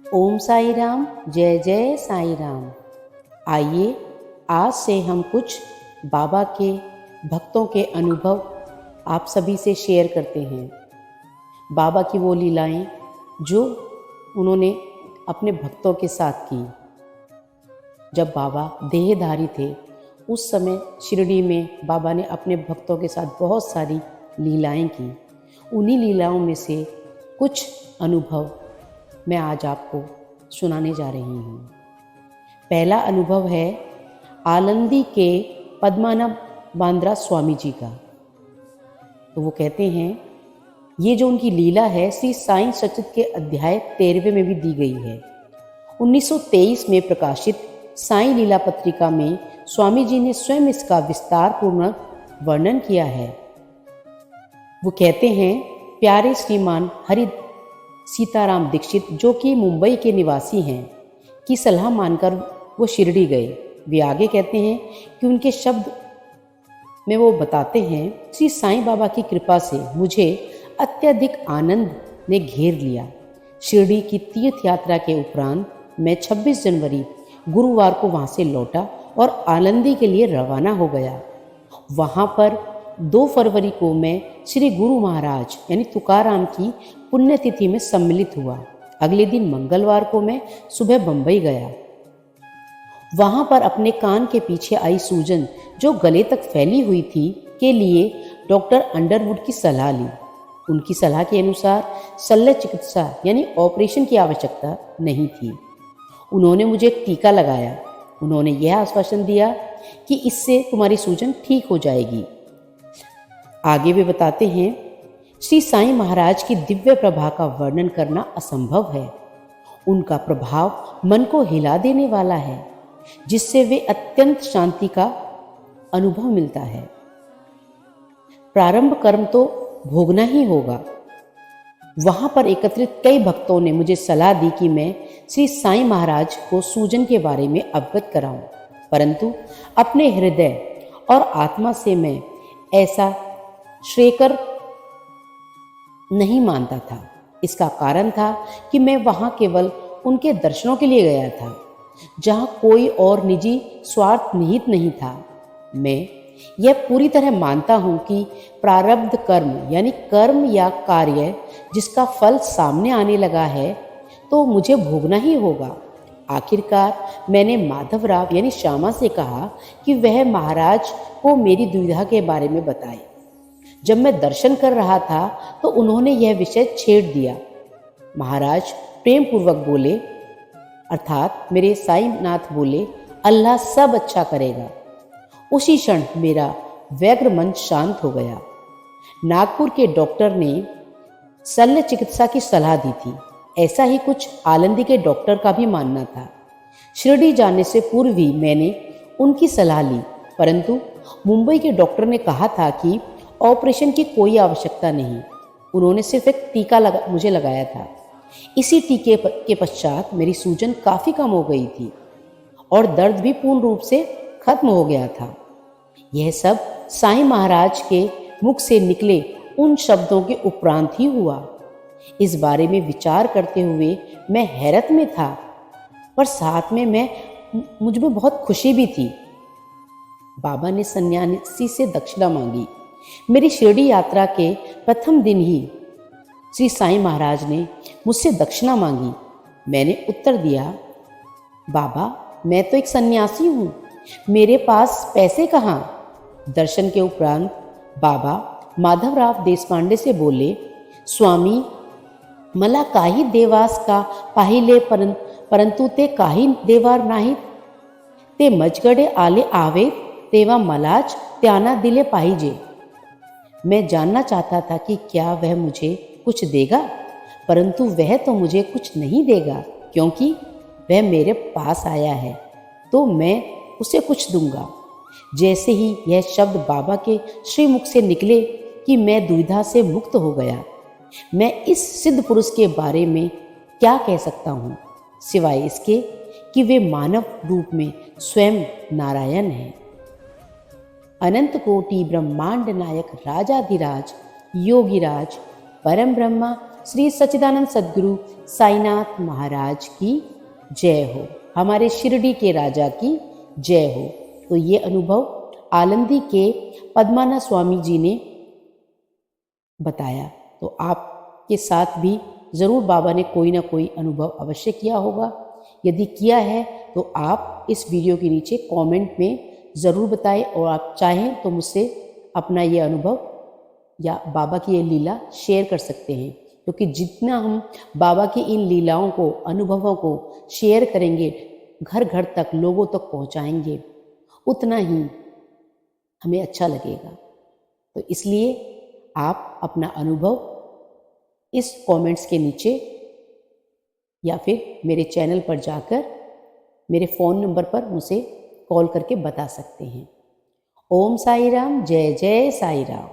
ओम साई राम, जय जय साई राम। आइए आज से हम कुछ बाबा के भक्तों के अनुभव आप सभी से शेयर करते हैं। बाबा की वो लीलाएं जो उन्होंने अपने भक्तों के साथ की। जब बाबा देहधारी थे उस समय शिरडी में बाबा ने अपने भक्तों के साथ बहुत सारी लीलाएं की। उन्हीं लीलाओं में से कुछ अनुभव मैं आज आपको सुनाने जा रही हूँ। पहला अनुभव है आलंदी के पद्मानाभ बांद्रा स्वामी जी का। तो वो कहते हैं, ये जो उनकी लीला है श्री साईं सचत के अध्याय 13वें में भी दी गई है। 1923 में प्रकाशित साईं लीला पत्रिका में स्वामी जी ने स्वयं इसका विस्तार पूर्वक वर्णन किया है। वो कहते हैं, प्यारे श्रीमान हरि सीताराम दीक्षित, जो कि मुंबई के निवासी हैं, की सलाह मानकर वो शिरडी गए। वे आगे कहते हैं कि उनके शब्द में वो बताते हैं, श्री साईं बाबा की कृपा से मुझे अत्यधिक आनंद ने घेर लिया। शिरडी की तीर्थ यात्रा के उपरांत मैं 26 जनवरी गुरुवार को वहाँ से लौटा और आलंदी के लिए रवाना हो गया। वहाँ पर 2 फरवरी को मैं श्री गुरु महाराज यानी तुकाराम की पुण्यतिथि में सम्मिलित हुआ। अगले दिन मंगलवार को मैं सुबह बंबई गया। वहां पर अपने कान के पीछे आई सूजन जो गले तक फैली हुई थी के लिए डॉक्टर अंडरवुड की सलाह ली। उनकी सलाह के अनुसार शल्य चिकित्सा यानी ऑपरेशन की आवश्यकता नहीं थी। उन्होंने मुझे एक टीका लगाया। उन्होंने यह आश्वासन दिया कि इससे तुम्हारी सूजन ठीक हो जाएगी। आगे वे बताते हैं, श्री साईं महाराज की दिव्य प्रभा का वर्णन करना असंभव है। उनका प्रभाव मन को हिला देने वाला है, जिससे वे अत्यंत शांति का अनुभव मिलता है। प्रारंभ कर्म तो भोगना ही होगा। वहां पर एकत्रित कई भक्तों ने मुझे सलाह दी कि मैं श्री साईं महाराज को सूजन के बारे में अवगत कराऊं, परंतु अपने हृदय और आत्मा से मैं ऐसा श्रेयकर नहीं मानता था। इसका कारण था कि मैं वहां केवल उनके दर्शनों के लिए गया था, जहां कोई और निजी स्वार्थ निहित नहीं था। मैं यह पूरी तरह मानता हूं कि प्रारब्ध कर्म यानी कर्म या कार्य जिसका फल सामने आने लगा है तो मुझे भोगना ही होगा। आखिरकार मैंने माधवराव यानी श्यामा से कहा कि वह महाराज को मेरी दुविधा के बारे में बताए। जब मैं दर्शन कर रहा था तो उन्होंने यह विषय छेड़ दिया। महाराज प्रेम पूर्वक बोले, अर्थात मेरे साईनाथ बोले, अल्लाह सब अच्छा करेगा। उसी क्षण मेरा व्यग्र मन शांत हो गया। नागपुर के डॉक्टर ने शल्य चिकित्सा की सलाह दी थी। ऐसा ही कुछ आलंदी के डॉक्टर का भी मानना था। शिरडी जाने से पूर्व भी मैंने उनकी सलाह ली, परंतु मुंबई के डॉक्टर ने कहा था कि ऑपरेशन की कोई आवश्यकता नहीं। उन्होंने सिर्फ एक टीका मुझे लगाया था। इसी टीके के पश्चात मेरी सूजन काफ़ी कम हो गई थी और दर्द भी पूर्ण रूप से खत्म हो गया था। यह सब साईं महाराज के मुख से निकले उन शब्दों के उपरांत ही हुआ। इस बारे में विचार करते हुए मैं हैरत में था, पर साथ में मुझ में बहुत खुशी भी थी। बाबा ने सन्यासी से दक्षिणा मांगी। मेरी शिरडी यात्रा के प्रथम दिन ही श्री साईं महाराज ने मुझसे दक्षिणा मांगी। मैंने उत्तर दिया, बाबा मैं तो एक सन्यासी हूँ, मेरे पास पैसे कहाँ। दर्शन के उपरांत बाबा माधवराव देशपांडे से बोले, स्वामी मला काही देवास का पाहिले परंतु ते काही देवार नाहीत। ते मजगडे आले आवे तेव्हा मलाच त्यांना दिले पाहिजे। मैं जानना चाहता था कि क्या वह मुझे कुछ देगा, परंतु वह तो मुझे कुछ नहीं देगा, क्योंकि वह मेरे पास आया है तो मैं उसे कुछ दूंगा। जैसे ही यह शब्द बाबा के श्रीमुख से निकले कि मैं दुविधा से मुक्त हो गया। मैं इस सिद्ध पुरुष के बारे में क्या कह सकता हूँ, सिवाय इसके कि वे मानव रूप में स्वयं नारायण हैं। अनंत कोटि ब्रह्मांड नायक राजाधिराज योगीराज परम ब्रह्मा श्री सच्चिदानंद सद्गुरु साईनाथ महाराज की जय हो, हमारे शिरडी के राजा की जय हो। तो ये अनुभव आलंदी के पद्माना स्वामी जी ने बताया। तो आपके साथ भी ज़रूर बाबा ने कोई ना कोई अनुभव अवश्य किया होगा। यदि किया है तो आप इस वीडियो के नीचे कमेंट में ज़रूर बताएं, और आप चाहें तो मुझसे अपना ये अनुभव या बाबा की ये लीला शेयर कर सकते हैं, क्योंकि जितना हम बाबा की इन लीलाओं को, अनुभवों को शेयर करेंगे, घर घर तक, लोगों तक पहुंचाएंगे, उतना ही हमें अच्छा लगेगा। तो इसलिए आप अपना अनुभव इस कमेंट्स के नीचे या फिर मेरे चैनल पर जाकर मेरे फ़ोन नंबर पर मुझे कॉल करके बता सकते हैं। ओम साई राम, जय जय साई राम।